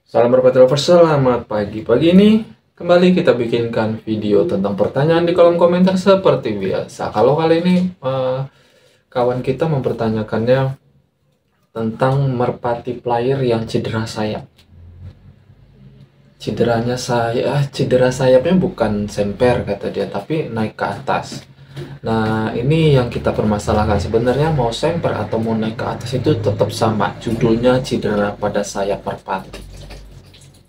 Salam berpatrovers, selamat pagi. Pagi ini kembali kita bikinkan video tentang pertanyaan di kolom komentar seperti biasa. Kalau kali ini kawan kita mempertanyakannya tentang merpati player yang cedera sayap. Cedera sayapnya bukan semper kata dia, tapi naik ke atas. Nah, ini yang kita permasalahkan. Sebenarnya mau semper atau mau naik ke atas itu tetap sama. Judulnya cedera pada sayap merpati.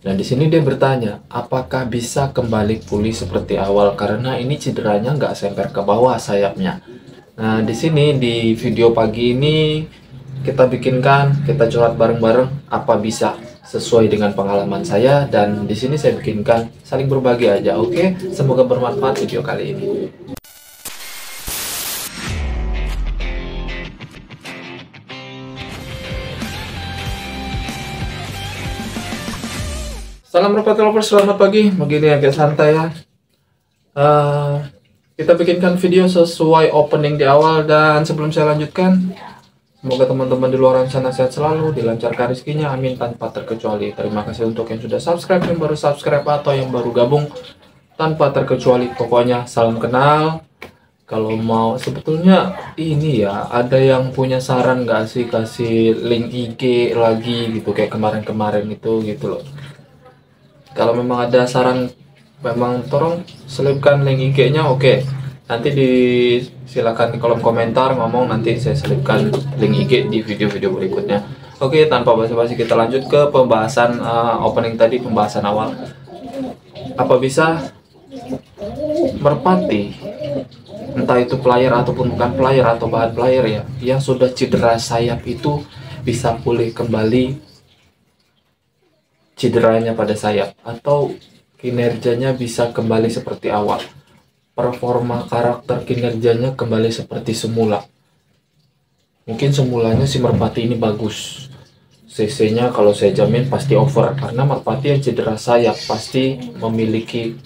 Nah, di sini dia bertanya, apakah bisa kembali pulih seperti awal? Karena ini cederanya nggak semper ke bawah sayapnya. Nah, di sini di video pagi ini kita bikinkan, kita curhat bareng-bareng apa bisa sesuai dengan pengalaman saya, dan di sini saya bikinkan saling berbagi aja. Oke, semoga bermanfaat video kali ini. Salam merpati lovers, selamat pagi. Begini agak santai ya. Kita bikinkan video sesuai opening di awal, dan sebelum saya lanjutkan, semoga teman-teman di luar sana sehat selalu, dilancarkan rezekinya, amin tanpa terkecuali. Terima kasih untuk yang sudah subscribe, yang baru subscribe, atau yang baru gabung tanpa terkecuali. Pokoknya salam kenal. Kalau mau sebetulnya ini ya, ada yang punya saran nggak sih, kasih link IG lagi gitu kayak kemarin-kemarin itu gitu loh. Kalau memang ada saran, memang tolong selipkan link IG-nya. Oke, nanti silakan di kolom komentar ngomong, nanti saya selipkan link IG di video-video berikutnya. Oke, tanpa basa-basi kita lanjut ke pembahasan opening tadi, pembahasan awal. Apa bisa merpati, entah itu player ataupun bukan player atau bahan player ya, yang sudah cedera sayap itu bisa pulih kembali cederanya pada sayap, atau kinerjanya bisa kembali seperti awal, performa karakter kinerjanya kembali seperti semula. Mungkin semulanya si merpati ini bagus, CC-nya kalau saya jamin pasti over, karena merpati yang cedera sayap pasti memiliki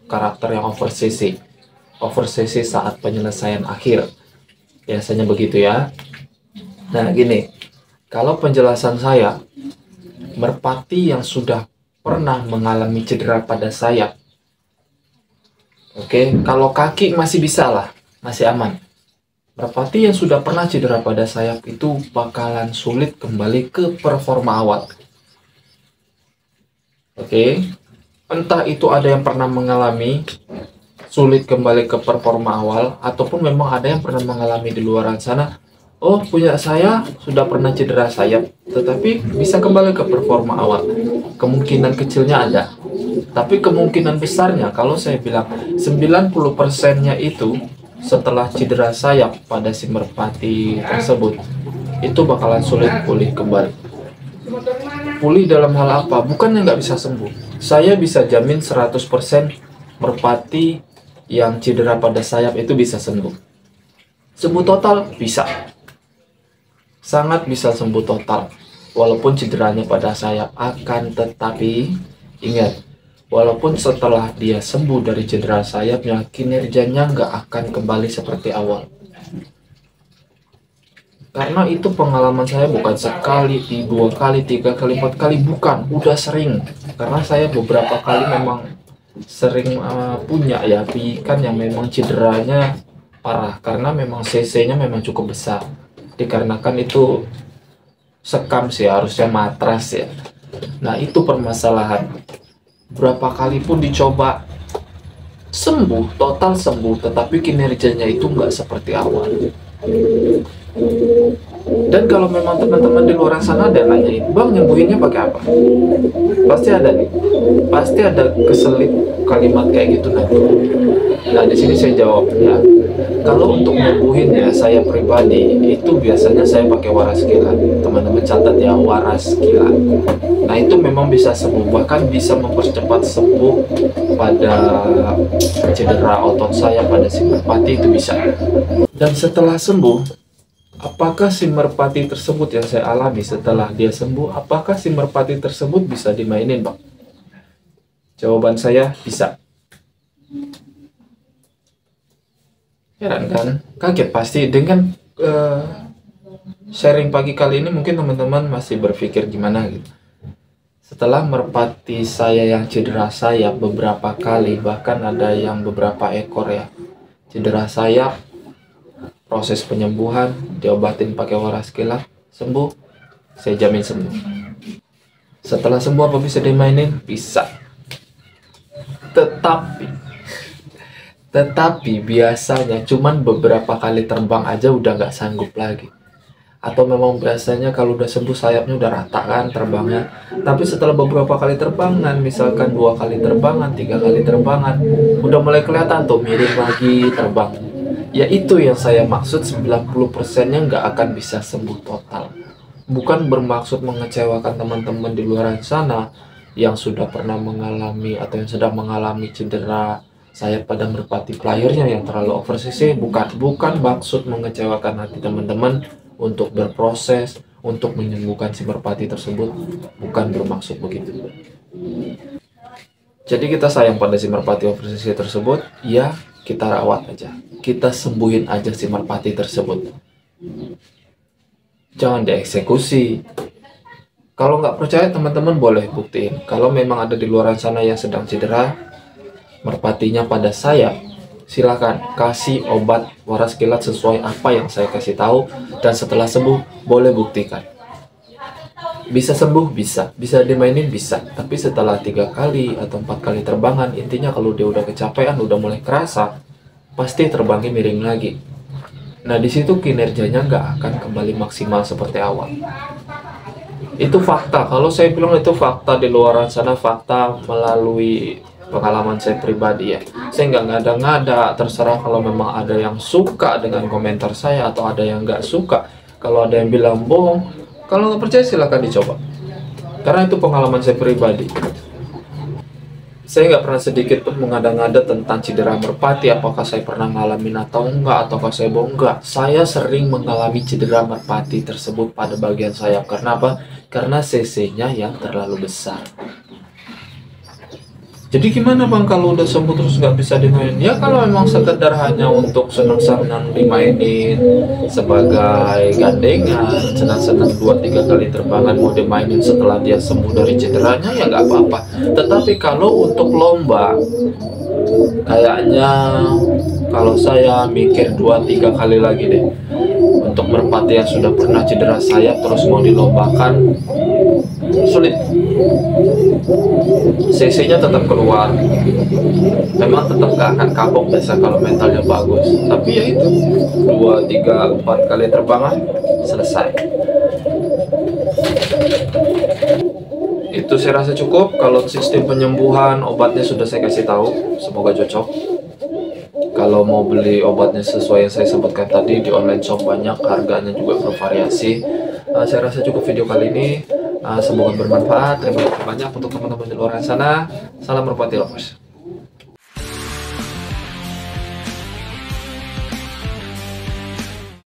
karakter yang over CC saat penyelesaian akhir, biasanya begitu ya. Nah gini, kalau penjelasan saya, merpati yang sudah pernah mengalami cedera pada sayap, oke, kalau kaki masih bisa lah, masih aman. Merpati yang sudah pernah cedera pada sayap itu bakalan sulit kembali ke performa awal. Oke, entah itu ada yang pernah mengalami sulit kembali ke performa awal, ataupun memang ada yang pernah mengalami di luar sana. Oh, punya saya sudah pernah cedera sayap, tetapi bisa kembali ke performa awal. Kemungkinan kecilnya ada, tapi kemungkinan besarnya, kalau saya bilang 90%-nya itu setelah cedera sayap pada si merpati tersebut, itu bakalan sulit pulih kembali. Pulih dalam hal apa? Bukannya nggak bisa sembuh. Saya bisa jamin 100% merpati yang cedera pada sayap itu bisa sembuh. Sembuh total bisa. Sangat bisa sembuh total, walaupun cederanya pada sayap. Akan tetapi ingat, walaupun setelah dia sembuh dari cedera sayapnya, kinerjanya nggak akan kembali seperti awal. Karena itu pengalaman saya, bukan sekali, dua kali, tiga kali, empat kali, bukan, udah sering. Karena saya beberapa kali memang sering punya ya ikan yang memang cederanya parah, karena memang CC-nya memang cukup besar. Dikarenakan itu sekam sih, harusnya matras ya. Nah itu permasalahan, berapa kali pun dicoba sembuh, total sembuh, tetapi kinerjanya itu nggak seperti awal. Dan kalau memang teman-teman di luar sana ada nanyain, bang nyembuhinnya pakai apa? Pasti ada nih, pasti ada keselip kalimat kayak gitu nanti. Nah di sini saya jawabnya, kalau untuk nyembuhinnya saya pribadi itu biasanya saya pakai waras gila. Teman-teman catat ya, waras gila. Nah itu memang bisa sembuh, bahkan bisa mempercepat sembuh pada cedera otot saya pada si merpati, itu bisa. Dan setelah sembuh, apakah si merpati tersebut yang saya alami setelah dia sembuh, apakah si merpati tersebut bisa dimainin, Bang? Jawaban saya bisa. Heran kan? Kaget pasti dengan sharing pagi kali ini. Mungkin teman-teman masih berpikir gimana gitu. Setelah merpati saya yang cedera sayap beberapa kali, bahkan ada yang beberapa ekor ya cedera sayap, proses penyembuhan, diobatin pakai waras kilat, sembuh, saya jamin sembuh. Setelah sembuh apa bisa dimainin? Bisa. Tetapi biasanya cuman beberapa kali terbang aja udah nggak sanggup lagi. Atau memang biasanya kalau udah sembuh sayapnya udah rata kan terbangnya, tapi setelah beberapa kali terbangan, misalkan 2 kali terbangan, 3 kali terbangan, udah mulai kelihatan tuh miring lagi terbang. Ya itu yang saya maksud, 90%-nya nggak akan bisa sembuh total. Bukan bermaksud mengecewakan teman-teman di luar sana yang sudah pernah mengalami atau yang sedang mengalami cedera sayap pada merpati playernya yang terlalu over CC. Bukan maksud mengecewakan hati teman-teman untuk berproses untuk menyembuhkan si merpati tersebut, bukan bermaksud begitu. Jadi kita sayang pada si merpati overseas tersebut, ya kita rawat aja, kita sembuhin aja si merpati tersebut, jangan dieksekusi. Kalau nggak percaya teman-teman boleh buktiin. Kalau memang ada di luar sana yang sedang cedera merpatinya pada sayap, silakan kasih obat waras kilat sesuai apa yang saya kasih tahu, dan setelah sembuh boleh buktikan. Bisa sembuh, bisa dimainin, bisa. Tapi setelah 3 kali atau 4 kali terbangan, intinya kalau dia udah kecapean, udah mulai kerasa, pasti terbangnya miring lagi. Nah di situ kinerjanya nggak akan kembali maksimal seperti awal. Itu fakta. Kalau saya bilang itu fakta di luar sana, fakta melalui pengalaman saya pribadi ya. Saya nggak ngada-ngada, terserah kalau memang ada yang suka dengan komentar saya atau ada yang nggak suka. Kalau ada yang bilang bohong, kalau nggak percaya silahkan dicoba. Karena itu pengalaman saya pribadi. Saya nggak pernah sedikit pun mengada-ngada tentang cedera merpati, apakah saya pernah ngalamin atau enggak, ataukah saya bohong. Enggak, saya sering mengalami cedera merpati tersebut pada bagian sayap. Karena apa? Karena CC-nya yang terlalu besar. Jadi gimana bang kalau udah sembuh terus nggak bisa dimainin? Ya kalau memang sekedar hanya untuk senang-senang dimainin sebagai gandengan, senang-senang 2-3 kali terbangan mau dimainin setelah dia sembuh dari cederanya, ya nggak apa-apa. Tetapi kalau untuk lomba, kayaknya kalau saya mikir 2-3 kali lagi deh. Untuk merpati yang sudah pernah cedera sayap terus mau dilombakan, sulit. CC-nya tetap keluar, memang tetap gak akan kapok biasa kalau mentalnya bagus. Tapi ya itu 2, 3, 4 kali terbangan selesai. Itu saya rasa cukup. Kalau sistem penyembuhan obatnya sudah saya kasih tahu, semoga cocok. Kalau mau beli obatnya sesuai yang saya sebutkan tadi di online shop banyak, harganya juga bervariasi. Saya rasa cukup video kali ini. Semoga bermanfaat. Terima kasih banyak untuk teman-teman di luar sana. Salam merpati lovers.